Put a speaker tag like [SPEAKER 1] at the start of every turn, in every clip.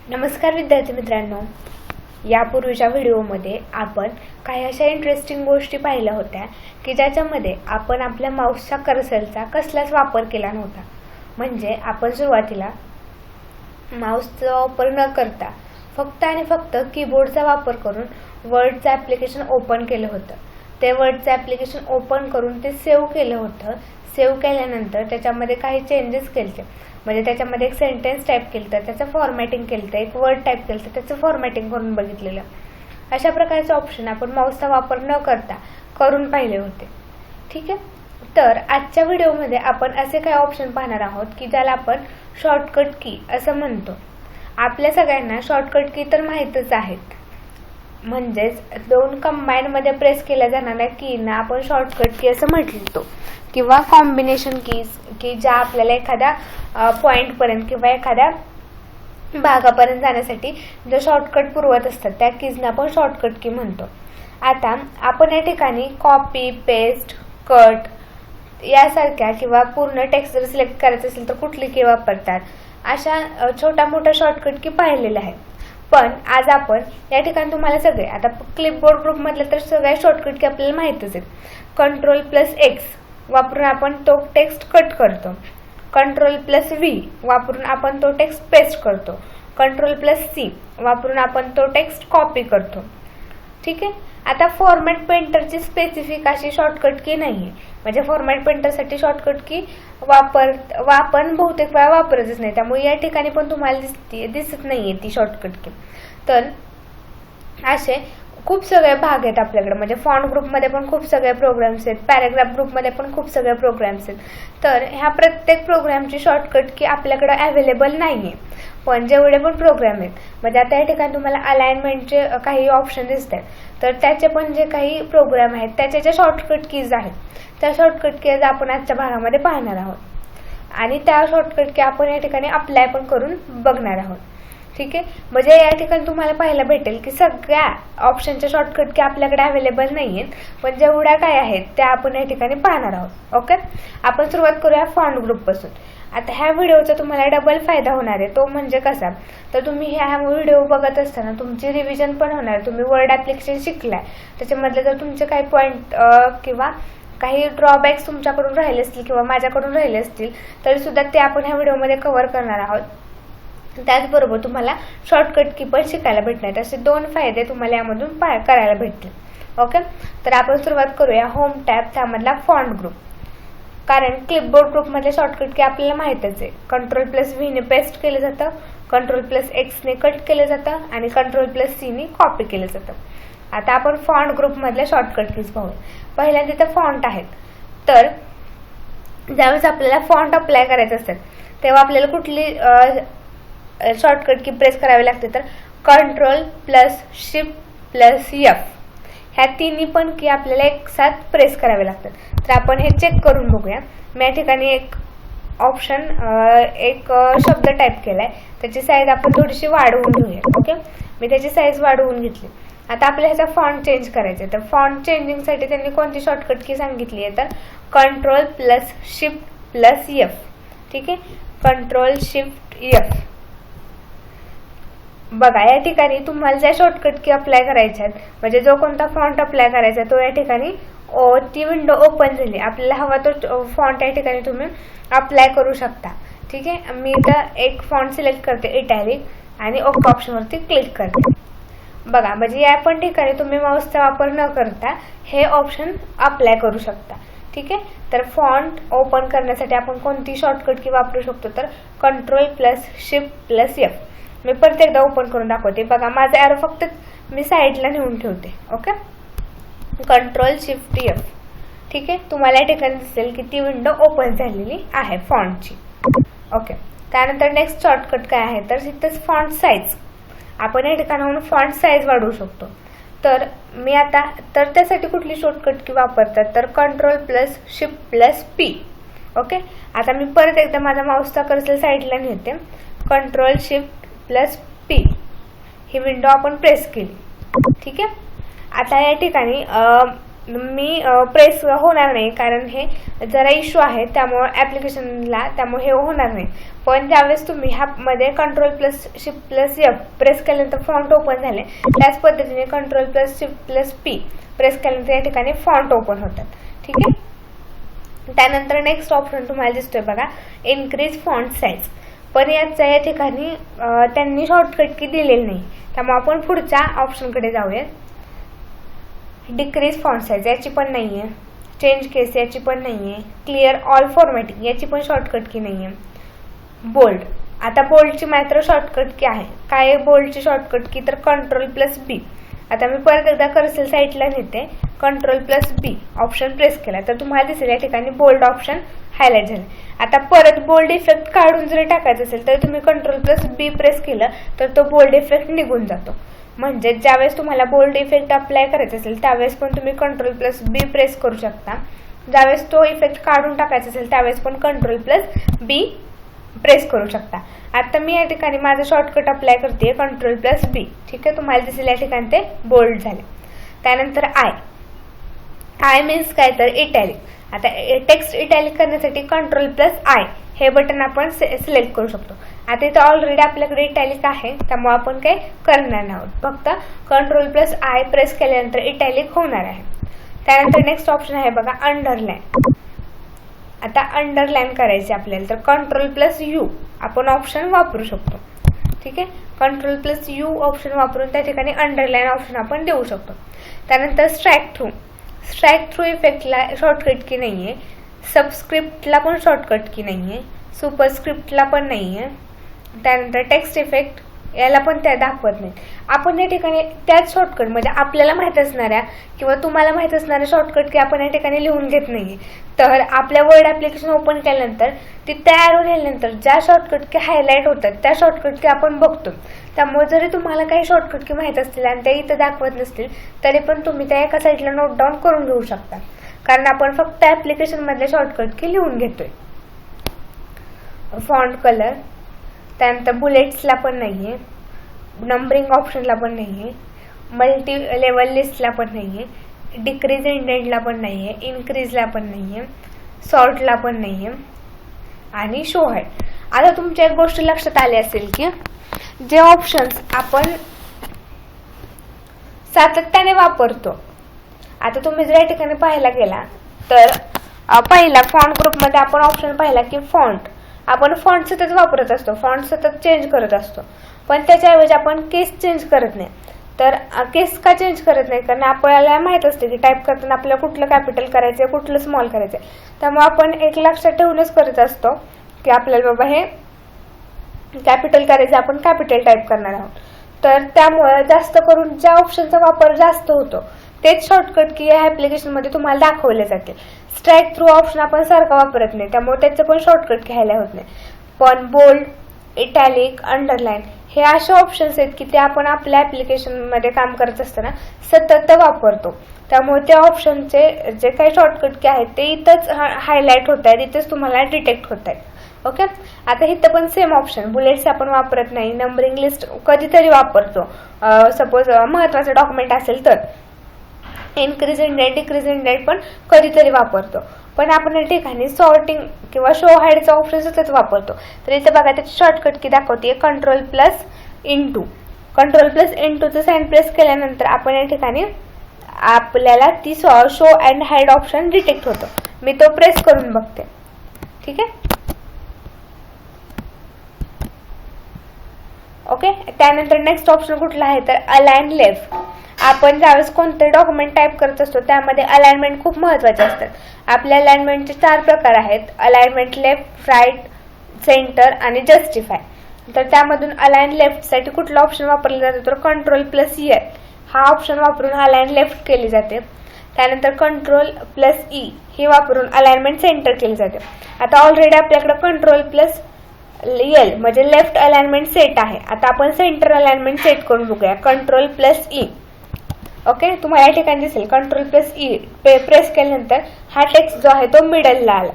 [SPEAKER 1] नमस्कार विद्यार्थी मित्रांनो, यापूर्वीच्या व्हिडिओमध्ये आपण काही अशा इंटरेस्टिंग गोष्टी पाहिल्या होत्या की ज्याच्यामध्ये आपण आपल्या माऊसच्या कर्सरचा कसलाच वापर केला नव्हता. म्हणजे आपण सुरुवातीला माऊसचा वापर न करता फक्त आणि फक्त कीबोर्डचा वापर करून वर्डचं ॲप्लिकेशन ओपन केलं होतं. ते वर्डचं ॲप्लिकेशन ओपन करून ते सेव्ह केलं होतं. सेव्ह केल्यानंतर त्याच्यामध्ये काही चेंजेस केले. म्हणजे त्याच्यामध्ये एक सेंटेन्स टाईप केलं तर त्याचं फॉर्मॅटिंग केलं, एक वर्ड टाईप केलं तर त्याचं फॉर्मॅटिंग करून बघितलेलं. अशा प्रकारचे ऑप्शन आपण माऊसचा वापर न करता करून पाहिले होते. ठीक आहे. तर आजच्या व्हिडिओमध्ये आपण असे काही ऑप्शन पाहणार आहोत की ज्याला आपण शॉर्टकट की असं म्हणतो. आपल्या सगळ्यांना शॉर्टकट की तर माहीतच आहेत. म्हणजेच दोन कंबाईनमध्ये प्रेस केल्या जाणाऱ्या कीना आपण शॉर्टकट की असं म्हटलो किंवा कॉम्बिनेशन कीज की ज्या आपल्याला एखाद्या पॉईंटपर्यंत किंवा एखाद्या भागापर्यंत जाण्यासाठी जे शॉर्टकट पुरवत असतात त्या कीजना आपण शॉर्टकट की म्हणतो. आता आपण या ठिकाणी कॉपी, पेस्ट, कट यासारख्या किंवा पूर्ण टेक्स्ट जर सिलेक्ट करायचं असेल तर कुठली की वापरतात अशा छोट्या मोठ्या शॉर्टकट की पाहिलेल्या आहेत. पण आज आपण या ठिकाणी तुम्हाला सगळे आता क्लिपबोर्ड ग्रुपमधले तर सगळ्या शॉर्टकट की आपल्याला माहीतच आहेत. Ctrl+X वापरून आपण तो टेक्स्ट कट करतो. Ctrl+V वापरून आपण तो टेक्स्ट पेस्ट करतो. Ctrl+C वापरून आपण तो टेक्स्ट कॉपी करतो. ठीक आहे. आता फॉर्मॅट पेंटरची स्पेसिफिक अशी शॉर्टकट की नाही आहे. म्हणजे फॉर्मॅट पेंटरसाठी शॉर्टकट की आपण बहुतेक वेळा वापरतच नाही. त्यामुळे या ठिकाणी पण तुम्हाला दिसत नाहीये ती शॉर्टकट की. तर असे खूप सगळे भाग आहेत आपल्याकडे. म्हणजे फॉन्ट ग्रुपमध्ये पण खूप सगळे प्रोग्राम्स आहेत, पॅराग्राफ ग्रुपमध्ये पण खूप सगळे प्रोग्राम्स आहेत. तर ह्या प्रत्येक प्रोग्रामची शॉर्टकट की आपल्याकडे अवेलेबल नाहीये. पण जेवढे पण प्रोग्राम आहेत म्हणजे आता या ठिकाणी तुम्हाला अलाइनमेंटचे काही ऑप्शन दिसत आहेत तर त्याचे पण जे काही प्रोग्राम आहेत त्याचे जे शॉर्टकट कीज आहेत त्या शॉर्टकट कीज आपण आजच्या भागामध्ये पाहणार आहोत. आणि त्या शॉर्टकट की आपण या ठिकाणी अप्लाय पण करून बघणार आहोत. ठीक आहे. म्हणजे या ठिकाणी तुम्हाला पाहायला भेटेल की सगळ्या ऑप्शनच्या शॉर्टकट की आपल्याकडे अवेलेबल नाही आहेत. पण जेवढ्या काय आहेत त्या आपण या ठिकाणी पाहणार आहोत. ओके. आपण सुरुवात करूया फॉन्ट ग्रुपपासून. आता ह्या व्हिडिओचा तुम्हाला डबल फायदा होणार आहे. तो म्हणजे कसा तर तुम्ही ह्या व्हिडिओ बघत असताना तुमची रिव्हिजन पण होणार. तुम्ही वर्ड ॲप्लिकेशन शिकलाय त्याच्यामधले जर तुमचे काही पॉईंट किंवा काही ड्रॉबॅक्स तुमच्याकडून राहिले असतील किंवा माझ्याकडून राहिले असतील तरी सुद्धा ते आपण ह्या व्हिडिओमध्ये कव्हर करणार आहोत. त्याचबरोबर तुम्हाला शॉर्टकट की पण शिकायला भेटणार. असे दोन फायदे तुम्हाला यामधून करायला भेटतील. ओके. तर आपण सुरुवात करूया होम टॅब त्यामधला फॉन्ट ग्रुप. कारण क्लिपबोर्ड ग्रुपमधले शॉर्टकट की आपल्याला माहीतच आहे. Ctrl+V ने पेस्ट केलं जातं, Ctrl+X ने कट केलं जातं आणि Ctrl+C ने कॉपी केलं जातं. आता आपण फॉन्ट ग्रुपमधल्या शॉर्टकट कीज पाहूया. पहिल्यांदा तिथं फॉन्ट आहेत. तर ज्यावेळेस आपल्याला फॉन्ट अप्लाय करायचं असतात तेव्हा आपल्याला कुठली शॉर्टकट की प्रेस करावी लागते तर Ctrl+Shift+F ह्या तिन्ही पण की आपल्याला एक साथ प्रेस करावे लागतात. तर आपण हे चेक करून बघूया. मी या ठिकाणी एक ऑप्शन एक शब्द टाईप केलाय त्याची साईज आपण थोडीशी वाढवून घेऊया. ओके. मी त्याची साईज वाढवून घेतली. आता आपल्याला ह्याचा फॉन्ट चेंज करायचा आहे. तर फॉन्ट चेंजिंगसाठी त्यांनी कोणती शॉर्टकट की सांगितली आहे तर Ctrl+Shift+F. ठीक आहे. Ctrl+Shift+F. बघा या ठिकाणी तुम्हाला ज्या शॉर्टकट की अप्लाय करायच्या आहेत म्हणजे जो कोणता फॉन्ट अप्लाय करायचा तो या ठिकाणी ती विंडो ओपन झाली. आपल्याला हवा तो फॉन्ट या ठिकाणी तुम्ही अप्लाय करू शकता. ठीक आहे. मी इथं एक फॉन्ट सिलेक्ट करते इटॅलिक आणि ओके ऑप्शनवरती क्लिक करते. बघा म्हणजे या पण ठिकाणी तुम्ही माऊसचा वापर न करता हे ऑप्शन अप्लाय करू शकता. ठीक आहे. तर फॉन्ट ओपन करण्यासाठी आपण कोणती शॉर्टकट की वापरू शकतो तर Ctrl+Shift+F. मी परत एकदा ओपन करून दाखवते. बघा माझा ॲरो फक्त मी साईडला नेऊन ठेवते. ओके. Ctrl+Shift+F. ठीक आहे. तुम्हाला या ठिकाणी दिसेल की ती विंडो ओपन झालेली आहे फॉन्टची. ओके. त्यानंतर नेक्स्ट शॉर्टकट काय आहे तर तिथंच फॉन्ट साईज. आपण या ठिकाणाहून फॉन्ट साईज वाढवू शकतो. तर मी आता तर त्यासाठी कुठली शॉर्टकट की वापरतात तर Ctrl+Shift+P. ओके. आता मी परत एकदा माझा माऊसचा कर्सर साईडला नेते. Ctrl+Shift+P ही विंडो आपण प्रेस केली. ठीक आहे. आता या ठिकाणी मी प्रेस होणार नाही, कारण हे जरा इश्यू आहे त्यामुळे ॲप्लिकेशनला, त्यामुळे हे होणार नाही. पण ज्यावेळेस तुम्ही ह्यामध्ये Ctrl+Shift+F प्रेस केल्यानंतर फॉन्ट ओपन झाले, त्याच पद्धतीने Ctrl+Shift+P प्रेस केल्यानंतर या ठिकाणी फॉन्ट ओपन होतात. ठीक आहे. त्यानंतर नेक्स्ट ऑप्शन तुम्हाला दिसतोय बघा, इन्क्रीज फॉन्ट साईज. पण याचा या ठिकाणी त्यांनी शॉर्टकट की दिलेली नाही, त्यामुळे आपण पुढच्या ऑप्शनकडे जाऊया. डिक्रीज फॉन्ट साईज याची पण नाही आहे, चेंज केस याची पण नाही आहे, क्लिअर ऑल फॉर्मॅटिंग याची पण शॉर्टकट की नाही आहे. बोल्ड, आता बोल्डची मात्र शॉर्टकट की आहे. काय आहे बोल्डची शॉर्टकट की, तर Ctrl+B. आता मी परत एकदा कर्सर साईडला नेते, Ctrl+B ऑप्शन प्रेस केला तर तुम्हाला दिसेल या ठिकाणी बोल्ड ऑप्शन हायलाइट झाले. आता परत बोल्ड इफेक्ट काढून जरी टाकायचं असेल तर तुम्ही Ctrl+B प्रेस केलं तर तो बोल्ड इफेक्ट निघून जातो. म्हणजे ज्यावेळेस तुम्हाला बोल्ड इफेक्ट अप्लाय करायचा असेल त्यावेळेस पण तुम्ही Ctrl+B प्रेस करू शकता. ज्यावेळेस तो इफेक्ट काढून टाकायचा असेल त्यावेळेस पण Ctrl+B प्रेस करू शकता. आता मी या ठिकाणी माझं शॉर्टकट अप्लाय करते Ctrl+B. ठीक आहे, तुम्हाला दिसेल या ठिकाणी ते बोल्ड झाले. त्यानंतर आय मीन्स काय तर इटॅलिक. आता टेक्स्ट इटॅलिक करण्यासाठी Ctrl+I हे बटन आपण सिलेक्ट करू शकतो. आता इथं ऑलरेडी आपल्याकडे इटॅलिक आहे त्यामुळे आपण काही करणार नाही आहोत, फक्त Ctrl+I प्रेस केल्यानंतर इटॅलिक होणार आहे. त्यानंतर नेक्स्ट ऑप्शन आहे बघा, अंडरलाईन. आता अंडरलाईन करायचे आपल्याला तर Ctrl+U आपण ऑप्शन वापरू शकतो. ठीक आहे, Ctrl+U ऑप्शन वापरून त्या ठिकाणी अंडरलाईन ऑप्शन आपण देऊ शकतो. त्यानंतर स्ट्राईक थ्रू इफेक्टला शॉर्टकट की नाही आहे, सबस्क्रिप्टला पण शॉर्टकट की नाही आहे, सुपरस्क्रिप्टला पण नाही आहे. त्यानंतर टेक्स्ट इफेक्ट याला पण त्या दाखवत नाही. आपण या ठिकाणी त्याच शॉर्टकटमध्ये आपल्याला माहीत असणाऱ्या किंवा तुम्हाला माहीत असणाऱ्या शॉर्टकट की आपण या ठिकाणी लिहून घेत नाही. तर आपल्या वर्ड ॲप्लिकेशन ओपन केल्यानंतर ती तयार झाल्यानंतर ज्या शॉर्टकट की हायलाईट होतात त्या शॉर्टकट की आपण बघतो. त्यामुळे जरी तुम्हाला काही शॉर्टकट की माहीत असतील आणि त्या इथं दाखवत नसतील तरी पण तुम्ही त्या एका साईडला नोट डाऊन करून घेऊ शकता, कारण आपण फक्त ॲप्लिकेशनमधले शॉर्टकट की लिहून घेतोय. फॉन्ट कलर, त्यानंतर बुलेट्सला पण नाही आहे, नंबरिंग ऑप्शनला पण नाही आहे, मल्टी लेवल लिस्टला पण नाही आहे, डिक्रीज इंडेंटला पण नाही आहे, इन्क्रीजला पण नाही आहे, सॉर्टला पण नाही आहे आणि शो हाईड. आता तुमच्या एक गोष्ट लक्षात आली असेल की जे ऑप्शन्स आपण सातत्याने वापरतो, आता तुम्ही जर या ठिकाणी पाहायला गेला तर पहिला फॉन्ट ग्रुपमध्ये आपण ऑप्शन पाहिला की फॉन्ट, आपण फॉन्ट सतत वापरत असतो, फॉन्ट सतत चेंज करत असतो, पण त्याच्याऐवजी आपण केस चेंज करत नाही. तर केस का चेंज करत नाही, कारण आपल्याला माहीत असते की टाईप करताना आपल्याला कुठलं कॅपिटल करायचं आहे कुठलं स्मॉल करायचं आहे. त्यामुळे आपण एक लक्षात ठेवूनच करत असतो की आपल्याला बाबा हे कॅपिटल करायचं, आपण कॅपिटल टाईप करणार आहोत. तर त्यामुळे जास्त करून ज्या ऑप्शनचा वापर जास्त होतो तेच शॉर्टकट की या ॲप्लिकेशनमध्ये तुम्हाला दाखवले जाते. स्ट्राईक थ्रू ऑप्शन आपण सारखा वापरत नाही त्यामुळे त्याचं पण शॉर्टकट घ्यायला होत नाही. पण बोल्ड, इटॅलिक, अंडरलाईन हे असे ऑप्शन्स आहेत की ते आपण आपल्या ॲप्लिकेशनमध्ये काम करत असताना सतत वापरतो. त्यामुळे त्या ऑप्शनचे जे काही शॉर्टकट की आहेत ते इथंच हायलाईट होत आहेत, इथंच तुम्हाला डिटेक्ट होत आहेत. ओके, आता इथं पण सेम ऑप्शन, बुलेट्स आपण वापरत नाही, नंबरिंग लिस्ट कधीतरी वापरतो, सपोज महत्त्वाचं डॉक्युमेंट असेल तर. इन्क्रीज इंडेंट, डिक्रीज इंडेंट पण कधीतरी वापरतो. पण आपण या ठिकाणी सॉर्टिंग किंवा शो हाईडचा ऑप्शन सतत वापरतो. तर इथं बघा त्याची शॉर्टकट की दाखवते Ctrl+Into. Ctrl+Into साइन प्रेस केल्यानंतर आपण या ठिकाणी आपल्याला ती show and hide option detect होतो. मी तो प्रेस करून बघते. ठीक आहे, ओके. त्यानंतर नेक्स्ट ऑप्शन कुठला आहे तर अलाइन लेफ्ट. आपण ज्यावेळेस कोणते डॉक्युमेंट टाईप करत असतो त्यामध्ये अलाइनमेंट खूप महत्त्वाचे असतात. आपल्या अलाइनमेंटचे 4 प्रकार आहेत, अलाइनमेंट लेफ्ट, राईट, सेंटर आणि जस्टिफाय. तर त्यामधून अलाइन लेफ्टसाठी कुठला ऑप्शन वापरला जातो तर Ctrl+L हा ऑप्शन वापरून अलाइन लेफ्ट केली जाते. त्यानंतर Ctrl+E हे वापरून अलाइनमेंट सेंटर केली जाते. आता ऑलरेडी आपल्याकडे Ctrl+L म्हणजे लेफ्ट अलाइनमेंट सेट आहे. आता आपण सेंटर अलाइनमेंट सेट करून बघूया. Ctrl+E. ओके, तुम्हाला या ठिकाणी दिसेल Ctrl+E प्रेस केल्यानंतर हा टेक्स्ट जो आहे तो मिडलला आला.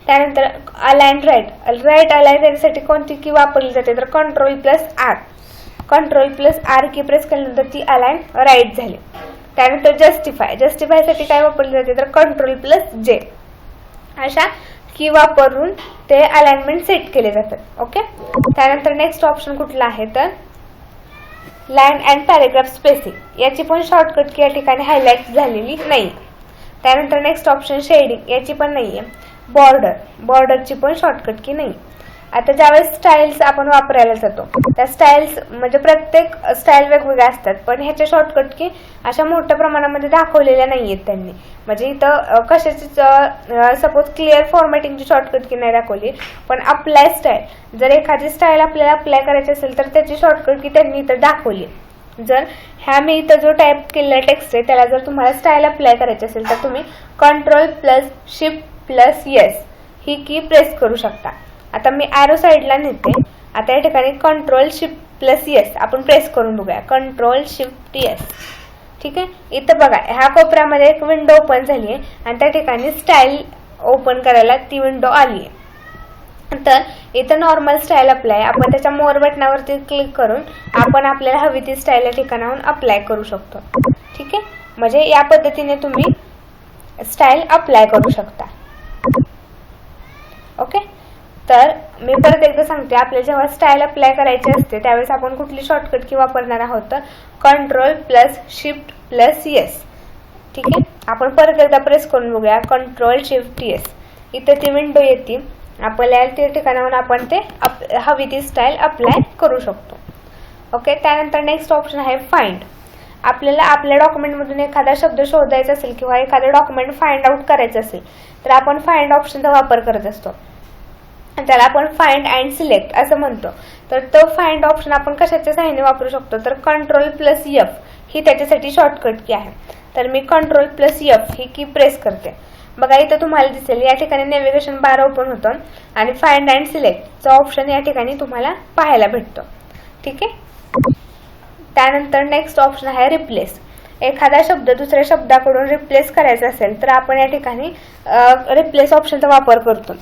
[SPEAKER 1] त्यानंतर अलाइन राईट, राईट अलाइन करण्यासाठी कोणती की वापरली जाते तर Ctrl+R. Ctrl+R की प्रेस केल्यानंतर ती अलाइन राईट झाली. त्यानंतर जस्टिफायसाठी काय वापरले जाते तर Ctrl+J अशा की वापरून ते अलाइनमेंट सेट केले जातात. ओके. त्यानंतर नेक्स्ट ऑप्शन कुठला आहे तर लाईन अँड पॅरेग्राफ स्पेसिंग, याची पण शॉर्टकट की या ठिकाणी हायलाइट झालेली नाही. त्यानंतर नेक्स्ट ऑप्शन शेडिंग, याची पण नाहीये. बॉर्डरची पण शॉर्टकट की नाही. आता ज्यावेळेस स्टाईल्स आपण वापरायला जातो त्या स्टाईल्स म्हणजे प्रत्येक स्टाईल वेगवेगळ्या असतात, पण ह्याच्या शॉर्टकट की अशा मोठ्या प्रमाणामध्ये दाखवलेल्या नाहीयेत त्यांनी. म्हणजे इथं कशाची सपोज क्लिअर फॉर्मॅटिंगची शॉर्टकट की नाही दाखवली, पण अप्लाय स्टाईल, जर एखादी स्टाईल आपल्याला अप्लाय करायची असेल तर त्याची शॉर्टकट की त्यांनी इथं दाखवली. जर मी इथं जो टाईप केलेला टेक्स्ट आहे त्याला जर तुम्हाला स्टाईल अप्लाय करायची असेल तर तुम्ही Ctrl+Shift+S ही की प्रेस करू शकता. आता मी ॲरो साईडला नेते. आता या ठिकाणी Ctrl+Shift+S आपण प्रेस करून बघूया. Ctrl+Shift+S. ठीक आहे. इथं बघा ह्या कोपऱ्यामध्ये एक विंडो ओपन झाली आहे आणि त्या ठिकाणी स्टाईल ओपन करायला ती विंडो आली आहे. तर इथं नॉर्मल स्टाईल अप्लाय, आपण त्याच्या मोर बटनावरती क्लिक करून आपण आपल्याला हवी ती स्टाईल या ठिकाणाहून अप्लाय करू शकतो. ठीक आहे. म्हणजे या पद्धतीने तुम्ही स्टाईल अप्लाय करू शकता. ओके. तर मी परत एकदा सांगते, आपल्याला जेव्हा स्टाईल अप्लाय करायची असते त्यावेळेस आपण कुठली शॉर्टकट की वापरणार आहोत तर Ctrl+Shift+S. ठीक आहे. आपण परत एकदा प्रेस करून बघूया. Ctrl+Shift+S. इथे ती विंडो येते. आपल्याला त्या ठिकाणाहून आपण ते हवी ती स्टाईल अप्लाय करू शकतो. ओके. त्यानंतर नेक्स्ट ऑप्शन आहे फाइंड. आपल्याला आपल्या डॉक्युमेंटमधून एखादा शब्द शोधायचा असेल किंवा एखादं डॉक्युमेंट फाइंड आउट करायचं असेल तर आपण फाइंड ऑप्शनचा वापर करत असतो. त्याला आपण फाइंड अँड सिलेक्ट असं म्हणतो. तर तो फाइंड ऑप्शन आपण कशाच्या सहाय्याने वापरू शकतो तर Ctrl+F ही त्याच्यासाठी शॉर्टकट की आहे. तर मी Ctrl+F ही की प्रेस करते. बघा इथं तुम्हाला दिसेल या ठिकाणी नेव्हिगेशन बार ओपन होतं आणि फाइंड अँड सिलेक्टचा ऑप्शन या ठिकाणी तुम्हाला पाहायला भेटतो. ठीक आहे. त्यानंतर नेक्स्ट ऑप्शन आहे रिप्लेस. एखादा शब्द दुसऱ्या शब्दाकडून रिप्लेस करायचा असेल तर आपण या ठिकाणी रिप्लेस ऑप्शनचा वापर करतो.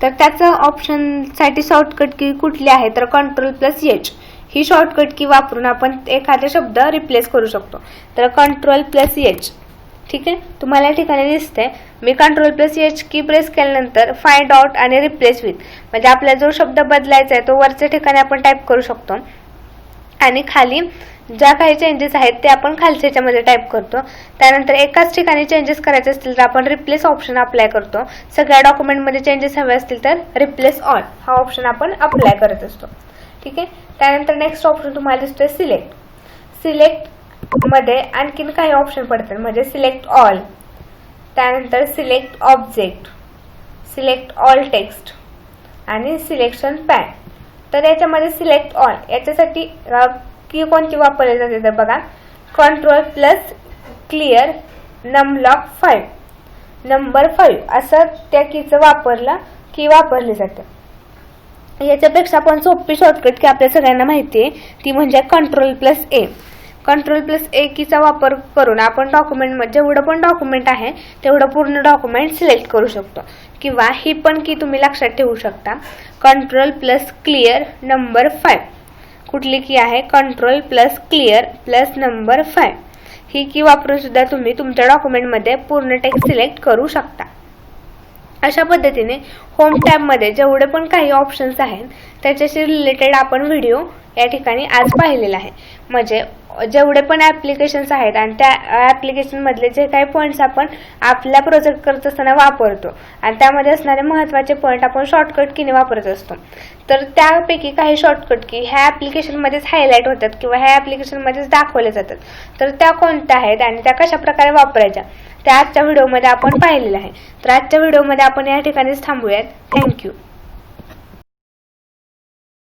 [SPEAKER 1] तर त्याचं ऑप्शनसाठी शॉर्टकट की कुठली आहे तर Ctrl+H ही शॉर्टकट की वापरून आपण एखादा शब्द रिप्लेस करू शकतो. तर Ctrl+H. ठीक आहे. तुम्हाला या ठिकाणी दिसतंय मी Ctrl+H की प्रेस केल्यानंतर फाइंड आउट आणि रिप्लेस विथ, म्हणजे आपला जो शब्द बदलायचा आहे तो वरच्या ठिकाणी आपण टाईप करू शकतो आणि खाली ज्या काही चेंजेस आहेत ते आपण खालच्या ह्याच्यामध्ये टाईप करतो. त्यानंतर एकाच ठिकाणी चेंजेस करायचे असतील तर आपण रिप्लेस ऑप्शन अप्लाय करतो. सगळ्या डॉक्युमेंटमध्ये चेंजेस हवे असतील तर रिप्लेस ऑल हा ऑप्शन आपण अप्लाय करत असतो. ठीक आहे. त्यानंतर नेक्स्ट ऑप्शन तुम्हाला दिसतोय सिलेक्ट. सिलेक्टमध्ये आणखीन काही ऑप्शन पडतात, म्हणजे सिलेक्ट ऑल, त्यानंतर select object, select all text आणि सिलेक्शन पॅन. तर याच्यामध्ये सिलेक्ट ऑल याच्यासाठी की कोणती वापरली जाते तर बघा Ctrl+Clear नमलॉक 5 नंबर 5 असं त्या कीचं की वापरली जाते. याच्यापेक्षा पण सोपी शॉर्टकट की आपल्या सगळ्यांना माहिती आहे ती म्हणजे Ctrl+A. Ctrl+A कीचा वापर करून आपण डॉक्युमेंटमध्ये जेवढं पण डॉक्युमेंट आहे तेवढं पूर्ण डॉक्युमेंट सिलेक्ट करू शकतो. किंवा ही पण की तुम्ही लक्षात ठेवू शकता Ctrl+Clear नंबर 5. कुठली की आहे Ctrl+Clear नंबर 5 ही की वापरून सुद्धा तुम्ही तुमच्या डॉक्युमेंटमध्ये पूर्ण टेक्स्ट सिलेक्ट करू शकता. अशा पद्धतीने होम टॅबमध्ये जेवढे पण काही ऑप्शन्स आहेत त्याच्याशी रिलेटेड आपण व्हिडिओ या ठिकाणी आज पाहिलेला आहे. म्हणजे जेवढे पण ॲप्लिकेशन्स आहेत आणि त्या ॲप्लिकेशनमधले जे काही पॉईंट्स आपण आपला प्रोजेक्ट करत असताना वापरतो आणि त्यामध्ये असणारे महत्त्वाचे पॉईंट आपण शॉर्टकट कीने वापरत असतो. तर त्यापैकी काही शॉर्टकट की ह्या ॲप्लिकेशनमध्येच हायलाईट होतात किंवा ह्या ॲप्लिकेशनमध्येच दाखवले जातात. तर त्या कोणत्या आहेत आणि त्या कशा प्रकारे वापरायच्या त्या आजच्या व्हिडिओमध्ये आपण पाहिलेलं आहे. तर आजच्या व्हिडिओमध्ये आपण या ठिकाणीच थांबूयात. थँक्यू.